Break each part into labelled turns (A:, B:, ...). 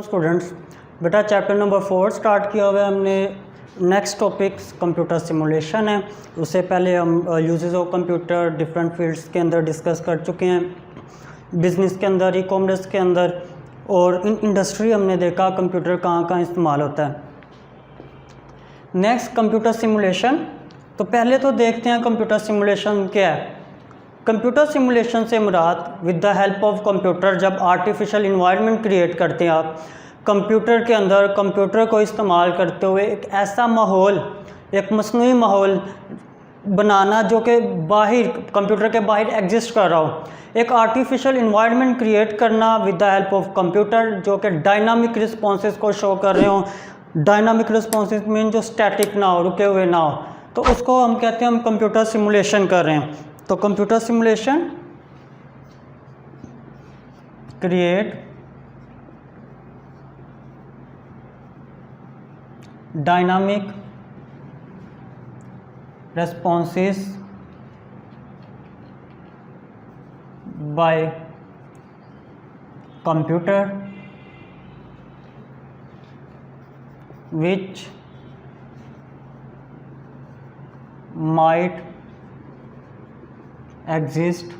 A: Students, बेटा chapter number 4 start किया हुआ है हमने। नेक्स्ट टॉपिक कंप्यूटर सिमुलेशन है। उससे पहले हम uses of computer different fields के अंदर डिस्कस कर चुके हैं, बिजनेस के अंदर, ई कॉमर्स के अंदर, और इंडस्ट्री हमने देखा कंप्यूटर कहाँ कहाँ इस्तेमाल होता है। Next computer simulation. तो पहले तो देखते हैं कंप्यूटर सिमुलेशन क्या है। कंप्यूटर सिमुलेशन से मुराद with the help of computer, जब आर्टिफिशियल इन्वायरमेंट क्रिएट करते हैं आप कंप्यूटर के अंदर, कंप्यूटर को इस्तेमाल करते हुए एक ऐसा माहौल, एक मसनूई माहौल बनाना जो कि बाहर, कंप्यूटर के बाहर एग्जिस्ट कर रहा हो। एक आर्टिफिशियल इन्वायरमेंट क्रिएट करना with the help of computer जो कि डायनामिक रिस्पॉन्सेज को शो कर रहे हो। डायनामिक रिस्पॉन्सेज मीन जो स्टैटिक ना हो, रुके हुए ना हो, तो उसको हम कहते हैं हम कंप्यूटर सिमुलेशन कर रहे हैं। तो computer simulation create dynamic responses by computer which might exist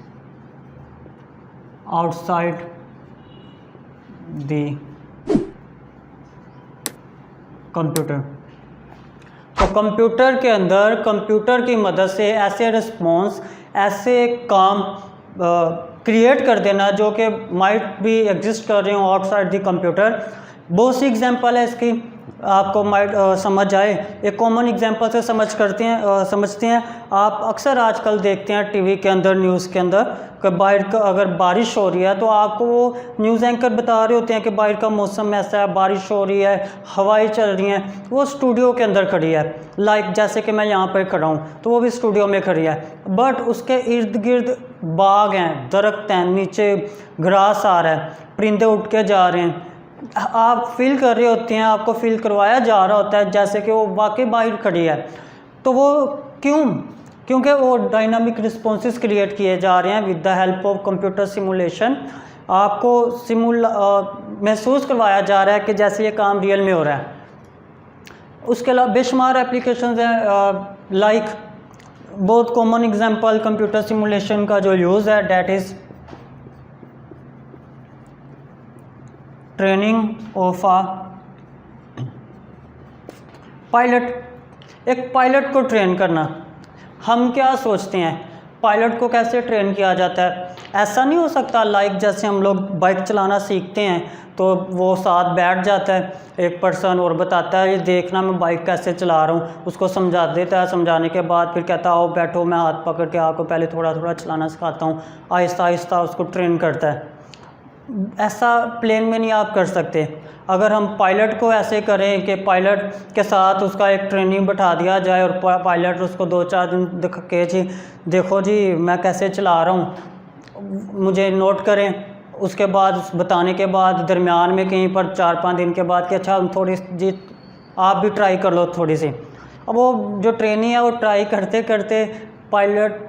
A: outside the computer। तो कंप्यूटर के अंदर कंप्यूटर की मदद से ऐसे रिस्पॉन्स, ऐसे काम क्रिएट कर देना जो कि माइट भी एग्जिस्ट कर रहे हो आउटसाइड द कंप्यूटर। बहुत सी एग्जांपल है इसकी, आपको माइट समझ आए। एक कॉमन एग्जांपल से समझते हैं। आप अक्सर आजकल देखते हैं टीवी के अंदर, न्यूज़ के अंदर कि बाहर का अगर बारिश हो रही है तो आपको वो न्यूज़ एंकर बता रहे होते हैं कि बाहर का मौसम ऐसा है, बारिश हो रही है, हवाएं चल रही हैं। वो स्टूडियो के अंदर खड़ी है, लाइक जैसे कि मैं यहाँ पर खड़ा हूँ तो वो भी स्टूडियो में खड़ी है, बट उसके इर्द गिर्द बाग हैं, दरख्त हैं, नीचे ग्रास आ रहा है, परिंदे उठ के जा रहे हैं। आप फील कर रहे होते हैं, आपको फील करवाया जा रहा होता है जैसे कि वो वाकई बाहर खड़ी है। तो वो क्योंकि वो डायनामिक रिस्पॉन्सेस क्रिएट किए जा रहे हैं with the help of computer simulation. आपको महसूस करवाया जा रहा है कि जैसे ये काम रियल में हो रहा है। उसके अलावा बेशुमार एप्लीकेशंस हैं, लाइक बहुत कॉमन एग्जांपल कंप्यूटर सिमुलेशन का जो यूज़ है, that is training of a pilot. एक पायलट को ट्रेन करना। हम क्या सोचते हैं पायलट को कैसे ट्रेन किया जाता है? ऐसा नहीं हो सकता लाइक जैसे हम लोग बाइक चलाना सीखते हैं तो वो साथ बैठ जाता है एक पर्सन और बताता है ये देखना मैं बाइक कैसे चला रहा हूँ, उसको समझा देता है। समझाने के बाद फिर कहता है आओ बैठो, मैं हाथ पकड़ के आपको पहले थोड़ा थोड़ा चलाना सिखाता हूँ। आहिस्ता आहिस्ता उसको ट्रेन करता है। ऐसा प्लेन में नहीं आप कर सकते। अगर हम पायलट को ऐसे करें कि पायलट के साथ उसका एक ट्रेनिंग बैठा दिया जाए और पायलट उसको 2-4 दिन दिखा के जी देखो जी मैं कैसे चला रहा हूँ, मुझे नोट करें। उसके बाद बताने के बाद दरमियान में कहीं पर 4-5 दिन के बाद कि अच्छा थोड़ी जी आप भी ट्राई कर लो थोड़ी सी। अब वो जो ट्रेनिंग है वो ट्राई करते करते पायलट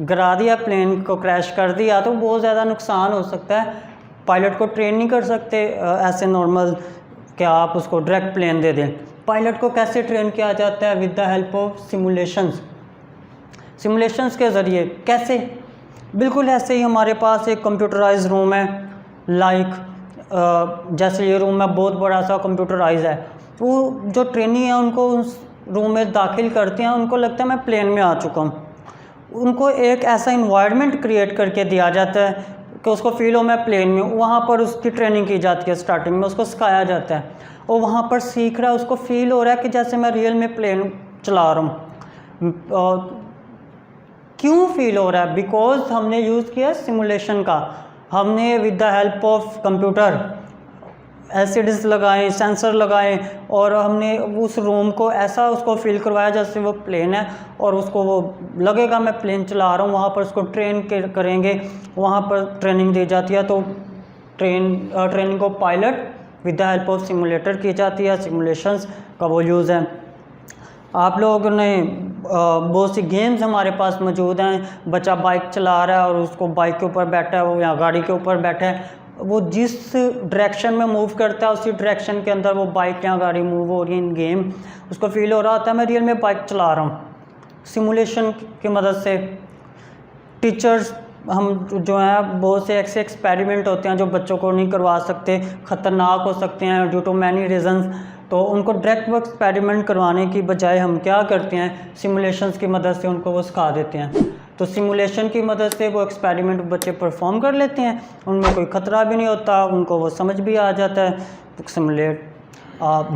A: गिरा दिया, प्लेन को क्रैश कर दिया, तो बहुत ज़्यादा नुकसान हो सकता है। पायलट को ट्रेन नहीं कर सकते ऐसे नॉर्मल कि आप उसको डायरेक्ट प्लेन दे दें। पायलट को कैसे ट्रेन किया जाता है? With the help of simulations. Simulations के ज़रिए कैसे? बिल्कुल ऐसे ही हमारे पास एक कंप्यूटराइज रूम है, लाइक जैसे ये रूम है बहुत बड़ा सा कंप्यूटराइज है। वो जो ट्रेनी है उनको उस रूम में दाखिल करते हैं, उनको लगता है मैं प्लेन में आ चुका हूँ। उनको एक ऐसा इन्वायरमेंट क्रिएट करके दिया जाता है कि उसको फील हो मैं प्लेन में हूँ। वहाँ पर उसकी ट्रेनिंग की जाती है, स्टार्टिंग में उसको सिखाया जाता है और वहाँ पर सीख रहा है, उसको फील हो रहा है कि जैसे मैं रियल में प्लेन चला रहा हूँ। क्यों फील हो रहा है? बिकॉज हमने यूज़ किया सिमुलेशन का। हमने with the help of computer LCDs लगाएं, सेंसर लगाएं और हमने उस रूम को ऐसा उसको फील करवाया जैसे वो प्लेन है और उसको वो लगेगा मैं प्लेन चला रहा हूँ। वहाँ पर उसको ट्रेन करेंगे, वहाँ पर ट्रेनिंग दी जाती है। तो ट्रेनिंग को pilot with the help of simulator की जाती है। सिमुलेशंस का वो यूज़ है। आप लोगों ने बहुत सी गेम्स हमारे पास मौजूद हैं। बच्चा बाइक चला रहा है और उसको बाइक के ऊपर बैठा है वो या गाड़ी के ऊपर बैठा है वो जिस डायरेक्शन में मूव करता है उसी डायरेक्शन के अंदर वो बाइक या गाड़ी मूव हो रही है इन गेम, उसको फील हो रहा होता है मैं रियल में बाइक चला रहा हूँ। सिमुलेशन की मदद से टीचर्स हम जो हैं बहुत से ऐसे एक्सपेरिमेंट होते हैं जो बच्चों को नहीं करवा सकते, ख़तरनाक हो सकते हैं ड्यू टू मैनी रीजंस, तो उनको डायरेक्ट वो एक्सपेरिमेंट करवाने की बजाय हम क्या करते हैं, सिमुलेशंस की मदद से उनको वो सिखा देते हैं। तो सिमुलेशन की मदद से वो एक्सपेरिमेंट बच्चे परफॉर्म कर लेते हैं, उनमें कोई ख़तरा भी नहीं होता, उनको वो समझ भी आ जाता है। सिमुलेट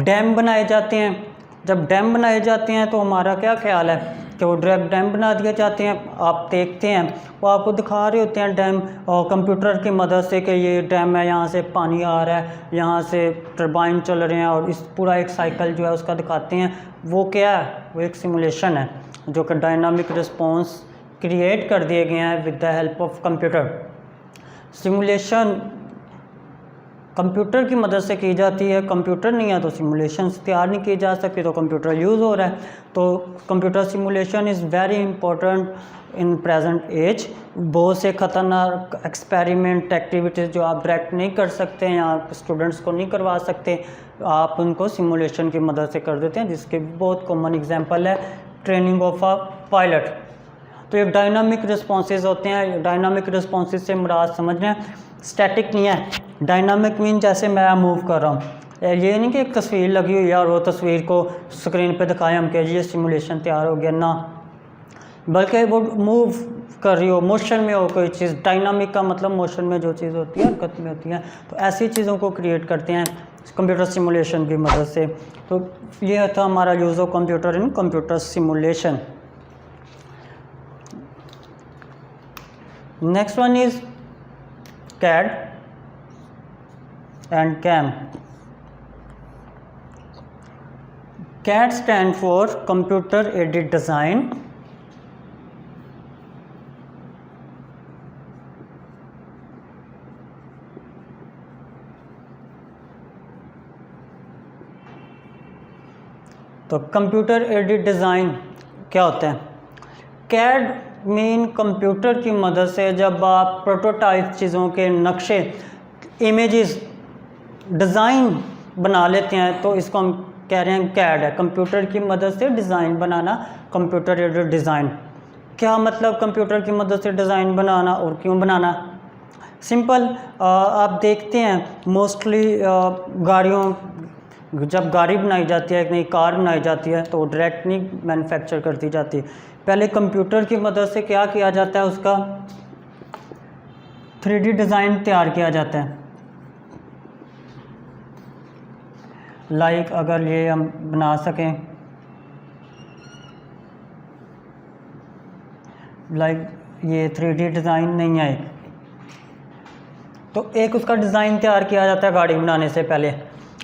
A: डैम बनाए जाते हैं, जब डैम बनाए जाते हैं तो हमारा क्या ख्याल है कि वो डायरेक्ट डैम बना दिए जाते हैं। आप देखते हैं वो आपको दिखा रहे होते हैं डैम और कंप्यूटर की मदद से कि ये डैम है, यहाँ से पानी आ रहा है, यहाँ से टरबाइन चल रहे हैं, और इस पूरा एक साइकिल जो है उसका दिखाते हैं। वो क्या है, वो एक सिमुलेशन है जो कि डायनामिक रिस्पॉन्स क्रिएट कर दिए गए हैं with the help of computer. Simulation computer की मदद से की जाती है, कंप्यूटर नहीं है तो सिमुलेशंस तैयार नहीं की जा सकती, तो कंप्यूटर यूज़ हो रहा है। तो computer simulation is very important in present age. बहुत से ख़तरनाक एक्सपेरिमेंट एक्टिविटीज़ जो आप डायरेक्ट नहीं कर सकते या स्टूडेंट्स को नहीं करवा सकते, आप उनको सिमुलेशन की मदद से कर देते हैं, जिसके बहुत कॉमन एग्जांपल है ट्रेनिंग ऑफ अ पायलट। तो ये डायनामिक रिस्पॉन्सेज होते हैं। डायनामिक रिस्पॉन्सेज से मुराद समझ रहे हैं, स्टैटिक नहीं है। डायनामिक मीन जैसे मैं मूव कर रहा हूँ, ये नहीं कि एक तस्वीर लगी हुई है और वो तस्वीर को स्क्रीन पे दिखाएं हम कि ये सिमुलेशन तैयार हो गया, ना, बल्कि वो मूव कर रही हो, मोशन में हो कोई चीज़। डायनामिक का मतलब मोशन में जो चीज़ होती है, हरकत में होती है, तो ऐसी चीज़ों को क्रिएट करते हैं कंप्यूटर सिमुलेशन की मदद से। तो ये था हमारा use of computer in computer simulation. Next one is CAD and CAM. CAD stand for Computer Aided Design. तो कंप्यूटर एडेड डिज़ाइन क्या होता है? CAD मीन कंप्यूटर की मदद से जब आप प्रोटोटाइप चीज़ों के नक्शे, इमेजेस, डिज़ाइन बना लेते हैं तो इसको हम कह रहे हैं CAD है। कंप्यूटर की मदद से डिज़ाइन बनाना, कंप्यूटर एडेड डिज़ाइन। क्या मतलब कंप्यूटर की मदद से डिज़ाइन बनाना और क्यों बनाना? सिंपल, आप देखते हैं मोस्टली गाड़ियों, जब गाड़ी बनाई जाती है, एक नई कार बनाई जाती है तो डायरेक्ट नहीं मैन्युफैक्चर कर दी जाती, पहले कंप्यूटर की मदद से क्या किया जाता है, उसका 3D डिज़ाइन तैयार किया जाता है। लाइक अगर ये हम बना सकें, लाइक ये 3D डिज़ाइन नहीं है, तो एक उसका डिज़ाइन तैयार किया जाता है गाड़ी बनाने से पहले।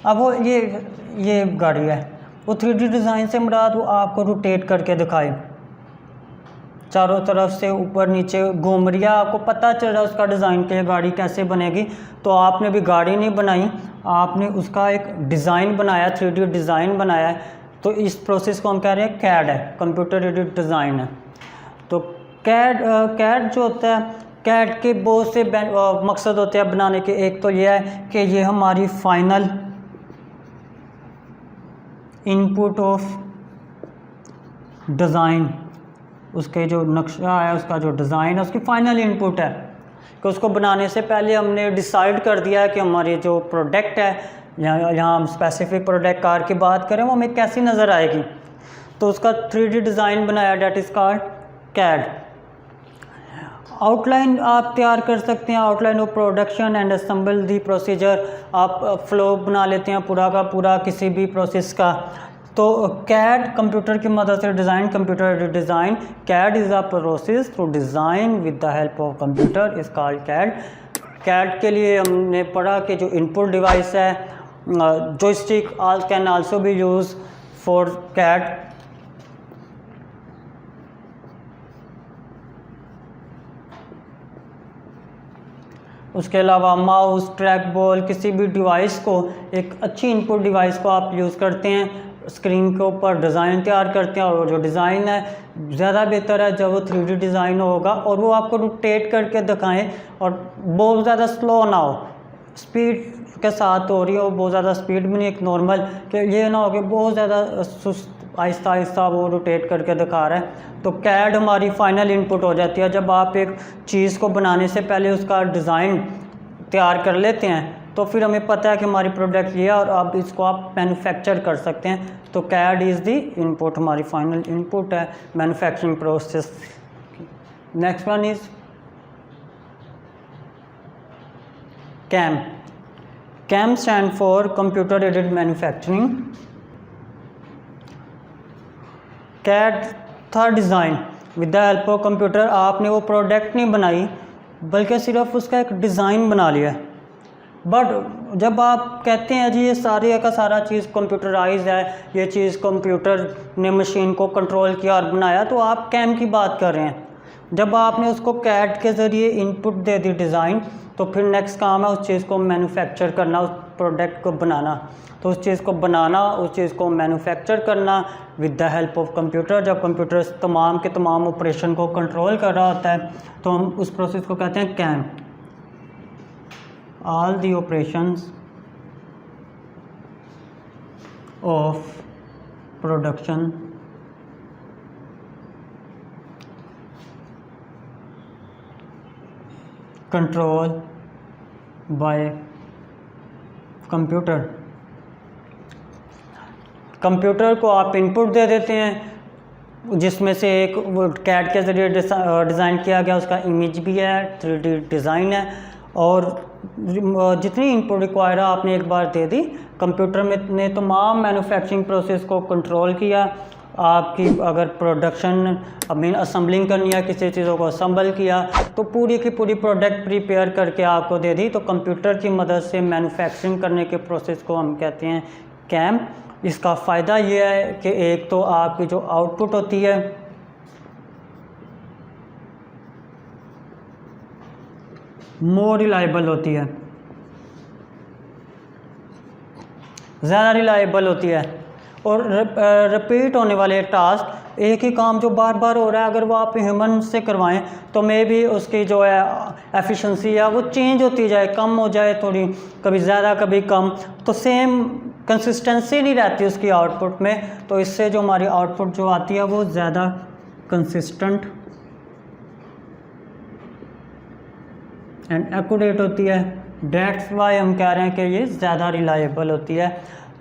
A: अब वो ये गाड़ी है, वो 3D डिज़ाइन से मुराद वो आपको रोटेट करके दिखाए, चारों तरफ से ऊपर नीचे घूम रही है, आपको पता चल रहा है उसका डिज़ाइन के गाड़ी कैसे बनेगी। तो आपने भी गाड़ी नहीं बनाई, आपने उसका एक डिज़ाइन बनाया, 3D डिज़ाइन बनाया है। तो इस प्रोसेस को हम कह रहे हैं CAD है, कंप्यूटर एडेड डिज़ाइन है। तो CAD जो होता है, CAD के बहुत से मकसद होते हैं बनाने के। एक तो ये है कि ये हमारी फाइनल इनपुट ऑफ डिज़ाइन, उसके जो नक्शा है, उसका जो डिज़ाइन है, उसकी फ़ाइनल इनपुट है कि उसको बनाने से पहले हमने डिसाइड कर दिया है कि हमारी जो प्रोडक्ट है, यहाँ हम स्पेसिफिक प्रोडक्ट कार की बात करें, वो हमें कैसी नज़र आएगी, तो उसका 3D डिज़ाइन बनाया, date is called CAD। Outline आप तैयार कर सकते हैं, outline of production and assemble the procedure, आप फ्लो बना लेते हैं पूरा का पूरा किसी भी प्रोसेस का। तो CAD कंप्यूटर की मदद से design, computer design, CAD is a process to design with the help of computer is called CAD। CAD के लिए हमने पढ़ा कि जो इनपुट डिवाइस है, joystick can also be use for CAD। उसके अलावा माउस, ट्रैक बॉल, किसी भी डिवाइस को, एक अच्छी इनपुट डिवाइस को आप यूज़ करते हैं, स्क्रीन के ऊपर डिज़ाइन तैयार करते हैं, और जो डिज़ाइन है ज़्यादा बेहतर है जब वो 3D डिज़ाइन होगा और वो आपको रोटेट करके दिखाएं और बहुत ज़्यादा स्लो ना हो। स्पीड के साथ हो रही है, वो बहुत ज़्यादा स्पीड भी नहीं, एक नॉर्मल, कि ये ना हो कि बहुत ज़्यादा सुस्त आहिस्ता आहिस्ता वो रोटेट करके दिखा रहा है। तो कैड हमारी फाइनल इनपुट हो जाती है। जब आप एक चीज़ को बनाने से पहले उसका डिज़ाइन तैयार कर लेते हैं तो फिर हमें पता है कि हमारी प्रोडक्ट ये है और अब इसको आप मैन्युफैक्चर कर सकते हैं। तो कैड इज़ द इनपुट, हमारी फाइनल इनपुट है manufacturing process. Next one is CAM. CAM stand for Computer Aided Manufacturing. CAD था design with the help of computer. आपने वो प्रोडक्ट नहीं बनाई बल्कि सिर्फ उसका एक डिज़ाइन बना लिया है। बट जब आप कहते हैं जी ये सारे का सारा चीज़ कंप्यूटराइज है, ये चीज़ कंप्यूटर ने मशीन को कंट्रोल किया और बनाया, तो आप कैम की बात कर रहे हैं। जब आपने उसको कैड के ज़रिए इनपुट दे दी डिज़ाइन, तो फिर नेक्स्ट काम है उस चीज़ को मैन्युफैक्चर करना, उस प्रोडक्ट को बनाना। तो उस चीज़ को बनाना, उस चीज़ को मैन्युफैक्चर करना with the help of computer. जब कंप्यूटर तमाम के तमाम ऑपरेशन को कंट्रोल कर रहा होता है तो हम उस प्रोसेस को कहते हैं CAM. All the operations of production control by computer. Computer को आप इनपुट दे देते हैं जिसमें से एक कैड के ज़रिए डिज़ाइन किया गया, उसका इमेज भी है, 3D डिज़ाइन है, और जितनी इनपुट रिक्वायर है आपने एक बार दे दी। कंप्यूटर में ने तमाम मैन्युफैक्चरिंग प्रोसेस को कंट्रोल किया। आपकी अगर प्रोडक्शन असेंबलिंग करनी है, किसी चीज़ों को असेंबल किया, तो पूरी की पूरी प्रोडक्ट प्रिपेयर करके आपको दे दी। तो कंप्यूटर की मदद से मैन्युफैक्चरिंग करने के प्रोसेस को हम कहते हैं कैम। इसका फ़ायदा ये है कि एक तो आपकी जो आउटपुट होती है मोर रिलायबल होती है, ज़्यादा रिलायबल होती है, और रिपीट होने वाले टास्क, एक ही काम जो बार बार हो रहा है, अगर वो आप ह्यूमन से करवाएं तो मे भी उसकी जो है एफिशिएंसी है वो चेंज होती जाए, कम हो जाए थोड़ी, कभी ज़्यादा कभी कम, तो सेम कंसिस्टेंसी नहीं रहती उसकी आउटपुट में। तो इससे जो हमारी आउटपुट जो आती है वो ज़्यादा कंसिस्टेंट एंड एक्यूरेट होती है। डेट्स वाई हम कह रहे हैं कि ये ज़्यादा रिलायबल होती है।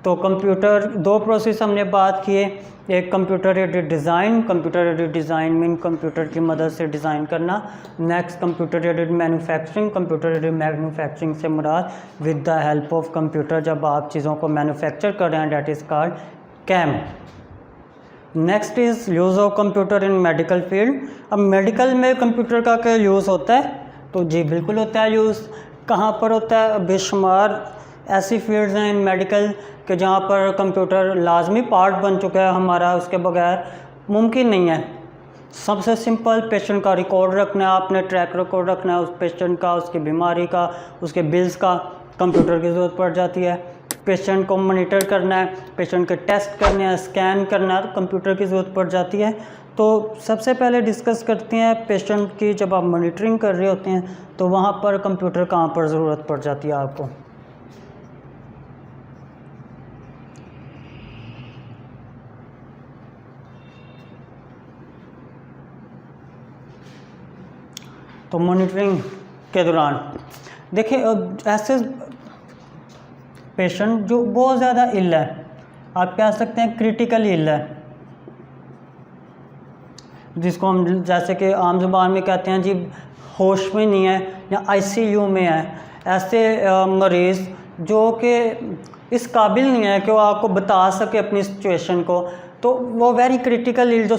A: तो कंप्यूटर, दो प्रोसेस हमने बात किए, एक computer aided design, computer aided design mean computer की मदद से डिज़ाइन करना। Next computer aided manufacturing, computer aided manufacturing से मुराद with the help of computer, जब आप चीज़ों को मैन्युफैक्चर कर रहे हैं, that is called CAM. Next is use of computer in medical field. अब मेडिकल में कंप्यूटर का क्या यूज़ होता है? तो जी बिल्कुल होता है यूज़। कहाँ पर होता है? बेशुमार ऐसी फील्ड्स हैं इन मेडिकल कि जहाँ पर कंप्यूटर लाजमी पार्ट बन चुका है हमारा, उसके बगैर मुमकिन नहीं है। सबसे सिंपल, पेशेंट का रिकॉर्ड रखना है, आपने ट्रैक रिकॉर्ड रखना है उस पेशेंट का, उसकी बीमारी का, उसके बिल्स का, कंप्यूटर की ज़रूरत पड़ जाती है। पेशेंट को मॉनिटर करना है, पेशेंट के टेस्ट करने हैं, स्कैन करना है, तो कंप्यूटर की ज़रूरत पड़ जाती है। तो सबसे पहले डिस्कस करते हैं पेशेंट की। जब आप मॉनिटरिंग कर रहे होते हैं तो वहाँ पर कंप्यूटर कहाँ पर ज़रूरत पड़ जाती है आपको? तो मॉनिटरिंग के दौरान देखिए, ऐसे पेशेंट जो बहुत ज़्यादा इल है, आप कह सकते हैं क्रिटिकल इल है, जिसको हम जैसे कि आम ज़ुबान में कहते हैं जी होश में नहीं है या आईसीयू में है। ऐसे मरीज़ जो कि इस काबिल नहीं है कि वो आपको बता सके अपनी सिचुएशन को, तो वो वेरी क्रिटिकल इल जो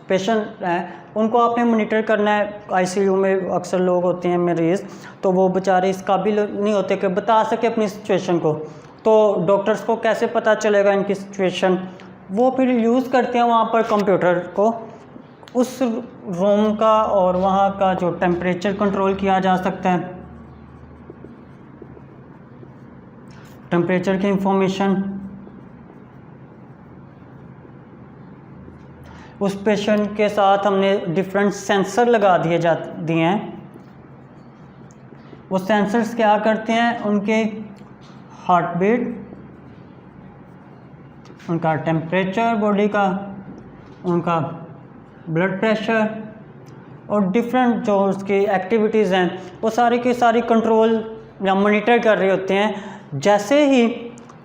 A: पेशेंट हैं उनको आपने मॉनिटर करना है। आईसीयू में अक्सर लोग होते हैं मरीज़, तो वो बेचारे इस काबिल नहीं होते कि बता सके अपनी सिचुएशन को। तो डॉक्टर्स को कैसे पता चलेगा इनकी सिचुएशन? वो फिर यूज़ करते हैं वहाँ पर कंप्यूटर को, उस रूम का और वहाँ का जो टेम्परेचर कंट्रोल किया जा सकता है, टेम्परेचर की इंफॉर्मेशन, उस पेशेंट के साथ हमने डिफरेंट सेंसर लगा दिए हैं वो सेंसर्स क्या करते हैं, उनके हार्ट बीट, उनका टेम्परेचर बॉडी का, उनका ब्लड प्रेशर और डिफरेंट जो उसकी एक्टिविटीज़ हैं वो सारी की सारी कंट्रोल या मॉनिटर कर रहे होते हैं। जैसे ही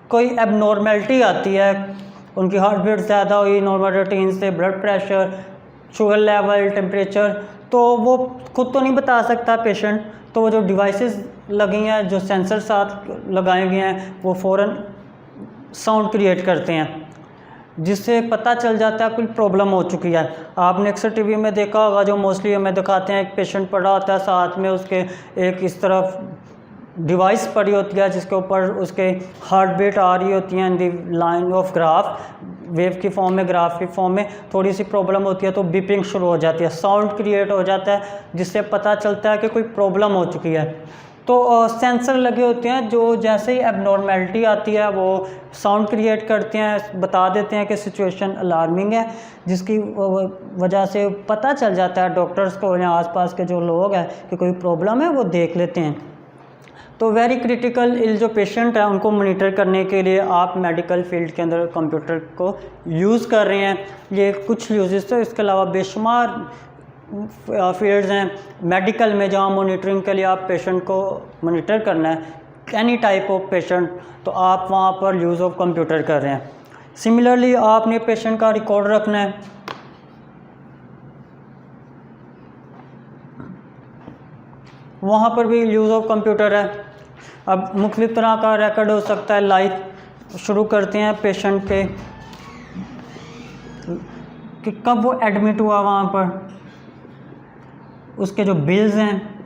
A: कोई एबनॉर्मेलिटी आती है, उनकी हार्ट बीट ज़्यादा हुई नॉर्मल रूटीन से, blood pressure, sugar level, temperature, तो वो खुद तो नहीं बता सकता पेशेंट, तो वो जो डिवाइसेस लगी हैं, जो सेंसर साथ लगाए गए हैं, वो फ़ौरन साउंड क्रिएट करते हैं जिससे पता चल जाता है कोई प्रॉब्लम हो चुकी है। आपने अक्सर टीवी में देखा होगा, जो मोस्टली हमें दिखाते हैं, एक पेशेंट पड़ा होता है, साथ में उसके एक इस तरफ डिवाइस पड़ी होती है जिसके ऊपर उसके हार्ट बीट आ रही होती है इन दी लाइन ऑफ ग्राफ, वेव की फॉर्म में, ग्राफ की फॉर्म में। थोड़ी सी प्रॉब्लम होती है तो बीपिंग शुरू हो जाती है, साउंड क्रिएट हो जाता है जिससे पता चलता है कि कोई प्रॉब्लम हो चुकी है। तो सेंसर लगे होते हैं जो जैसे ही एबनॉर्मेलिटी आती है वो साउंड क्रिएट करते हैं, बता देते हैं कि सिचुएशन अलार्मिंग है, जिसकी वजह से पता चल जाता है डॉक्टर्स को या आसपास के जो लोग हैं कि कोई प्रॉब्लम है, वो देख लेते हैं। तो वेरी क्रिटिकल इल जो पेशेंट है उनको मॉनिटर करने के लिए आप मेडिकल फील्ड के अंदर कंप्यूटर को यूज़ कर रहे हैं। ये कुछ यूजेस, तो इसके अलावा बेशुमार फील्ड्स हैं मेडिकल में जहाँ मॉनिटरिंग के लिए आप पेशेंट को मॉनिटर करना है, एनी टाइप ऑफ पेशेंट, तो आप वहाँ पर यूज़ ऑफ कंप्यूटर कर रहे हैं। सिमिलरली आपने पेशेंट का रिकॉर्ड रखना है, वहाँ पर भी यूज़ ऑफ कंप्यूटर है। अब मुख्तलिफ़ तरह का रिकॉर्ड हो सकता है। लाइफ शुरू करते हैं पेशेंट के कि कब वो एडमिट हुआ, वहाँ पर उसके जो बिल्स हैं,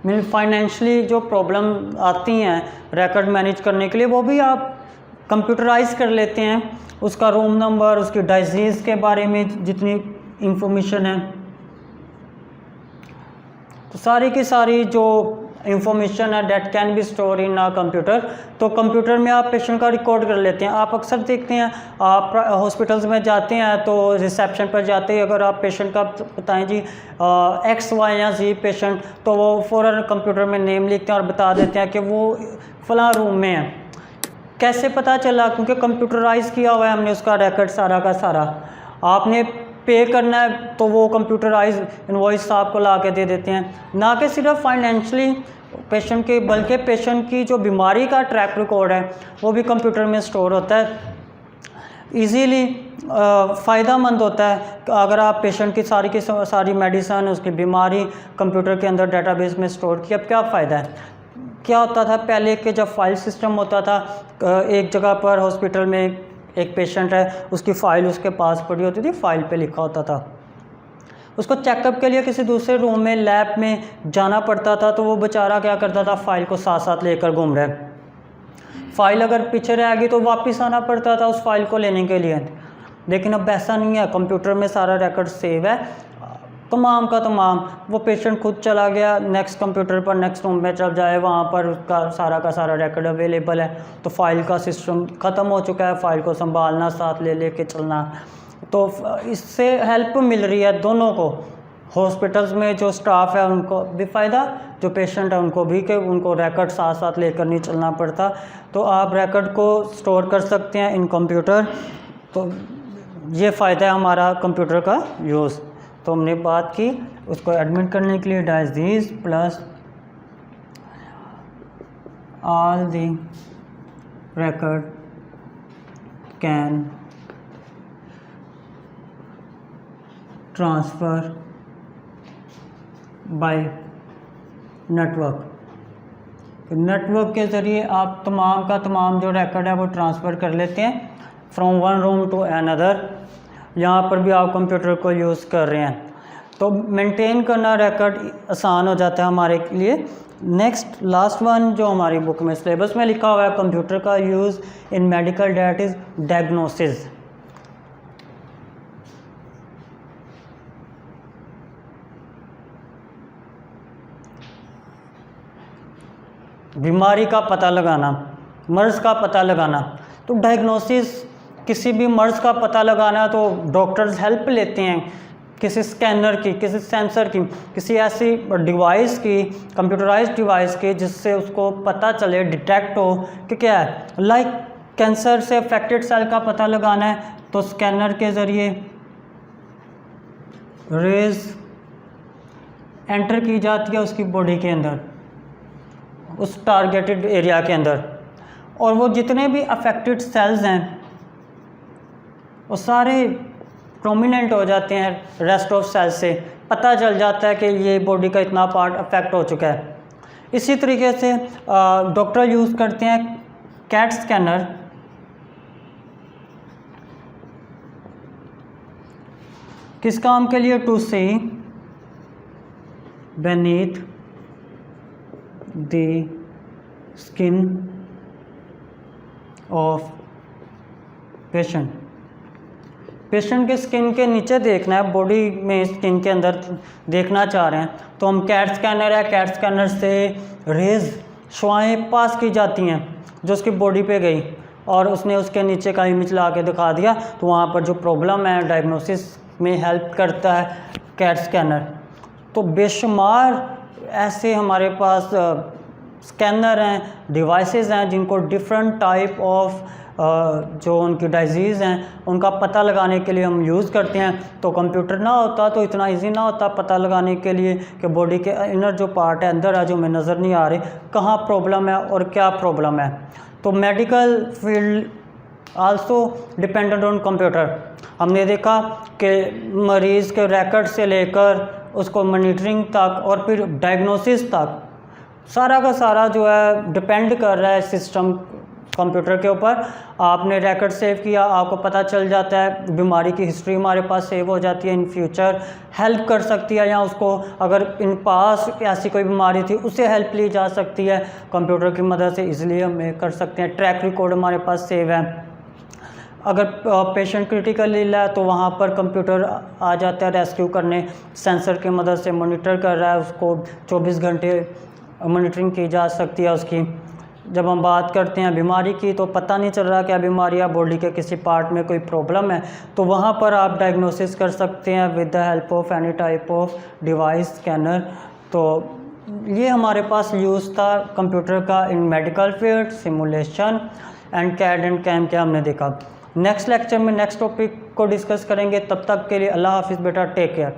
A: मीन फाइनेंशली जो प्रॉब्लम आती हैं रिकॉर्ड मैनेज करने के लिए, वो भी आप कंप्यूटराइज कर लेते हैं। उसका रूम नंबर, उसकी डिजीज़ के बारे में जितनी इंफॉर्मेशन है, तो सारी की सारी जो इंफॉर्मेशन है that can be store in a computer. तो कंप्यूटर में आप पेशेंट का रिकॉर्ड कर लेते हैं। आप अक्सर देखते हैं, आप हॉस्पिटल्स में जाते हैं तो रिसेप्शन पर जाते ही अगर आप पेशेंट का बताएं जी एक्स वाई या जी पेशेंट, तो वो फ़ौरन कंप्यूटर में नेम लिखते हैं और बता देते हैं कि वो फ़लाँ रूम में है। कैसे पता चला? क्योंकि कंप्यूटराइज किया हुआ है हमने उसका रिकॉर्ड सारा का सारा। आपने पे करना है तो वो कंप्यूटराइज इनवॉइस आपको ला के दे देते हैं। ना कि सिर्फ फाइनेंशली पेशेंट के, बल्कि पेशेंट की जो बीमारी का ट्रैक रिकॉर्ड है वो भी कंप्यूटर में स्टोर होता है। इजीली फ़ायदेमंद होता है अगर आप पेशेंट की सारी मेडिसिन, उसकी बीमारी कंप्यूटर के अंदर डेटाबेस में स्टोर की। अब क्या फ़ायदा है? क्या होता था पहले के जब फाइल सिस्टम होता था, एक जगह पर हॉस्पिटल में एक पेशेंट है, उसकी फ़ाइल उसके पास पड़ी होती थी, फ़ाइल पे लिखा होता था। उसको चेकअप के लिए किसी दूसरे रूम में, लैब में जाना पड़ता था, तो वो बेचारा क्या करता था, फ़ाइल को साथ साथ लेकर घूम रहा है। फ़ाइल अगर पीछे रह गई तो वापस आना पड़ता था उस फाइल को लेने के लिए। लेकिन अब ऐसा नहीं है, कंप्यूटर में सारा रिकॉर्ड सेव है, तमाम का तमाम। वो पेशेंट खुद चला गया नेक्स्ट कंप्यूटर पर, नेक्स्ट रूम में जब जाए वहाँ पर उसका सारा का सारा रिकॉर्ड अवेलेबल है। तो फाइल का सिस्टम ख़त्म हो चुका है, फ़ाइल को संभालना, साथ ले लेके चलना। तो इससे हेल्प मिल रही है दोनों को, हॉस्पिटल्स में जो स्टाफ है उनको भी फ़ायदा, जो पेशेंट है उनको भी, कि उनको रिकॉर्ड साथ साथ लेकर नहीं चलना पड़ता। तो आप रिकॉर्ड को स्टोर कर सकते हैं इन कंप्यूटर। तो ये फ़ायदा है हमारा कंप्यूटर का यूज़। तो हमने बात की उसको एडमिट करने के लिए disease plus all the record can transfer bye network. Network के ज़रिए आप तमाम का तमाम जो रिकॉर्ड है वो ट्रांसफ़र कर लेते हैं from one room to another. यहाँ पर भी आप कंप्यूटर को यूज़ कर रहे हैं, तो मेंटेन करना रिकॉर्ड आसान हो जाता है हमारे लिए। नेक्स्ट लास्ट वन जो हमारी बुक में सिलेबस में लिखा हुआ है कंप्यूटर का use in medical, that is diagnosis. बीमारी का पता लगाना, मर्ज़ का पता लगाना। तो डायग्नोसिस, किसी भी मर्ज़ का पता लगाना तो डॉक्टर्स हेल्प लेते हैं किसी स्कैनर की, किसी सेंसर की, किसी ऐसी डिवाइस की, कंप्यूटराइज्ड डिवाइस की, जिससे उसको पता चले, डिटेक्ट हो कि क्या है। लाइक कैंसर से अफेक्टेड सेल का पता लगाना है तो स्कैनर के ज़रिए रेज एंटर की जाती है उसकी बॉडी के अंदर, उस टारगेटेड एरिया के अंदर, और वो जितने भी अफेक्टेड सेल्स हैं वो सारे प्रोमिनेंट हो जाते हैं रेस्ट ऑफ सेल्स से, पता चल जाता है कि ये बॉडी का इतना पार्ट अफेक्ट हो चुका है। इसी तरीके से डॉक्टर यूज़ करते हैं कैट स्कैनर, किस काम के लिए, to C beneath the skin of patient। Patient के स्किन के नीचे देखना है, बॉडी में स्किन के अंदर देखना चाह रहे हैं तो हम कैट स्कैनर है, कैट स्कैनर से रेज शुआएँ पास की जाती हैं जो उसकी बॉडी पे गई और उसने उसके नीचे का इमेज ला के दिखा दिया, तो वहाँ पर जो प्रॉब्लम है डायग्नोसिस में हेल्प करता है कैट स्कैनर। तो बेशुमार ऐसे हमारे पास स्कैनर हैं, डिवाइसेस हैं जिनको डिफरेंट टाइप ऑफ जो उनकी डिजीज़ हैं उनका पता लगाने के लिए हम यूज़ करते हैं। तो कंप्यूटर ना होता तो इतना इजी ना होता पता लगाने के लिए कि बॉडी के इनर जो पार्ट है, अंदर है, जो हमें नज़र नहीं आ रहे, कहाँ प्रॉब्लम है और क्या प्रॉब्लम है। तो medical field also dependent on computer. हमने देखा कि मरीज़ के रिकॉर्ड से लेकर उसको मॉनिटरिंग तक और फिर डायग्नोसिस तक सारा का सारा जो है डिपेंड कर रहा है सिस्टम कंप्यूटर के ऊपर। आपने रिकॉर्ड सेव किया, आपको पता चल जाता है, बीमारी की हिस्ट्री हमारे पास सेव हो जाती है, इन फ्यूचर हेल्प कर सकती है, या उसको अगर इन पास ऐसी कोई बीमारी थी उससे हेल्प ली जा सकती है कंप्यूटर की मदद से, इसलिए हम कर सकते हैं। ट्रैक रिकॉर्ड हमारे पास सेव है। अगर पेशेंट क्रिटिकल इल है तो वहाँ पर कंप्यूटर आ जाता है रेस्क्यू करने, सेंसर की मदद से मॉनिटर कर रहा है, उसको 24 घंटे मॉनिटरिंग की जा सकती है उसकी। जब हम बात करते हैं बीमारी की तो पता नहीं चल रहा क्या बीमारी है, बॉडी के किसी पार्ट में कोई प्रॉब्लम है, तो वहाँ पर आप डायग्नोसिस कर सकते हैं with the help of any type of device scanner. तो ये हमारे पास यूज़ था कंप्यूटर का in medical field, simulation and CAD and CAM के हमने देखा। नेक्स्ट लेक्चर में नेक्स्ट टॉपिक को डिस्कस करेंगे। तब तक के लिए अल्लाह हाफिज़ बेटा, टेक केयर।